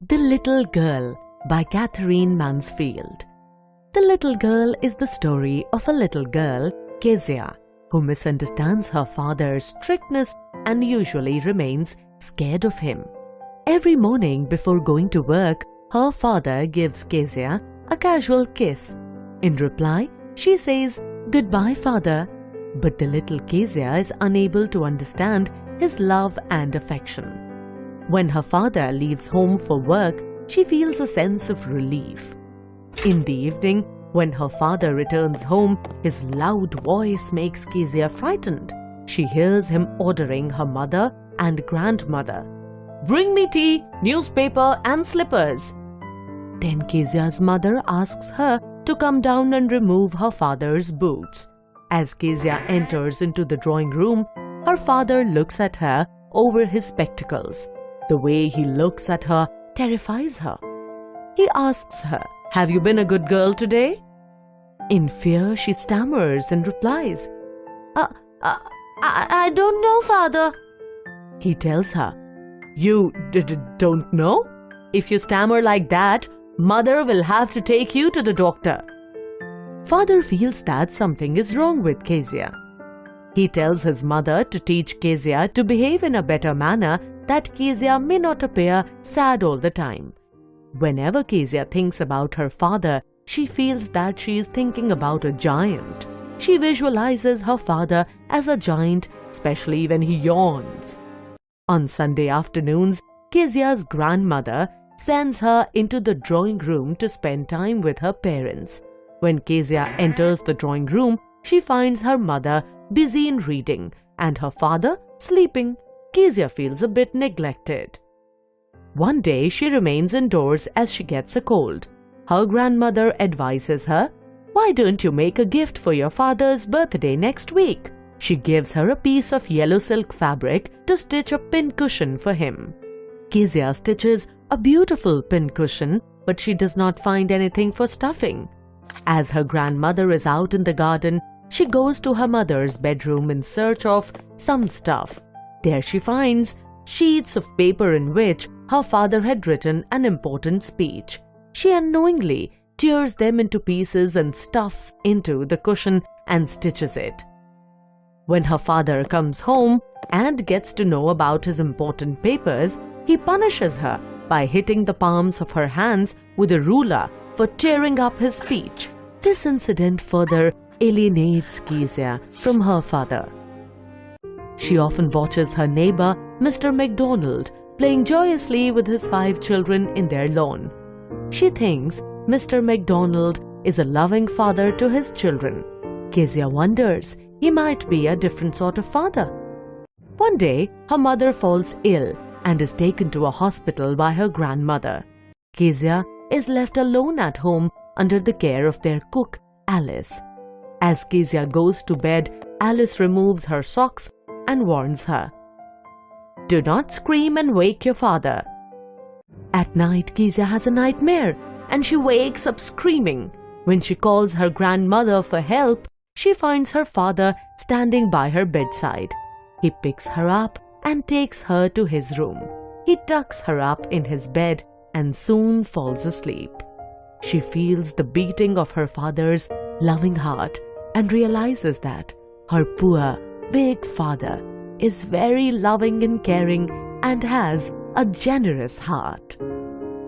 The Little Girl by Catherine Mansfield. The Little Girl is the story of a little girl, Kezia, who misunderstands her father's strictness and usually remains scared of him. Every morning before going to work, her father gives Kezia a casual kiss. In reply, she says, "Goodbye, father." But the little Kezia is unable to understand his love and affection. When her father leaves home for work, she feels a sense of relief. In the evening, when her father returns home, his loud voice makes Kezia frightened. She hears him ordering her mother and grandmother, "Bring me tea, newspaper and slippers." Then Kezia's mother asks her to come down and remove her father's boots. As Kezia enters into the drawing room, her father looks at her over his spectacles. The way he looks at her terrifies her. He asks her, "Have you been a good girl today?" In fear, she stammers and replies, I don't know, father." He tells her, "You don't know? If you stammer like that, mother will have to take you to the doctor." Father feels that something is wrong with Kezia. He tells his mother to teach Kezia to behave in a better manner, that Kezia may not appear sad all the time. Whenever Kezia thinks about her father, she feels that she is thinking about a giant. She visualizes her father as a giant, especially when he yawns. On Sunday afternoons, Kezia's grandmother sends her into the drawing room to spend time with her parents. When Kezia enters the drawing room, she finds her mother busy in reading and her father sleeping. Kezia feels a bit neglected. One day she remains indoors as she gets a cold. Her grandmother advises her, "Why don't you make a gift for your father's birthday next week?" She gives her a piece of yellow silk fabric to stitch a pincushion for him. Kezia stitches a beautiful pincushion, but she does not find anything for stuffing. As her grandmother is out in the garden, she goes to her mother's bedroom in search of some stuff. There she finds sheets of paper in which her father had written an important speech. She unknowingly tears them into pieces and stuffs into the cushion and stitches it. When her father comes home and gets to know about his important papers, he punishes her by hitting the palms of her hands with a ruler for tearing up his speech. This incident further alienates Kezia from her father. She often watches her neighbor, Mr. McDonald, playing joyously with his 5 children in their lawn. She thinks Mr. McDonald is a loving father to his children. Kezia wonders he might be a different sort of father. One day, her mother falls ill and is taken to a hospital by her grandmother. Kezia is left alone at home under the care of their cook, Alice. As Kezia goes to bed, Alice removes her socks and warns her, "Do not scream and wake your father." At night, Kezia has a nightmare and she wakes up screaming. When she calls her grandmother for help, she finds her father standing by her bedside. He picks her up and takes her to his room. He tucks her up in his bed and soon falls asleep. She feels the beating of her father's loving heart and realizes that her poor, big father is very loving and caring and has a generous heart.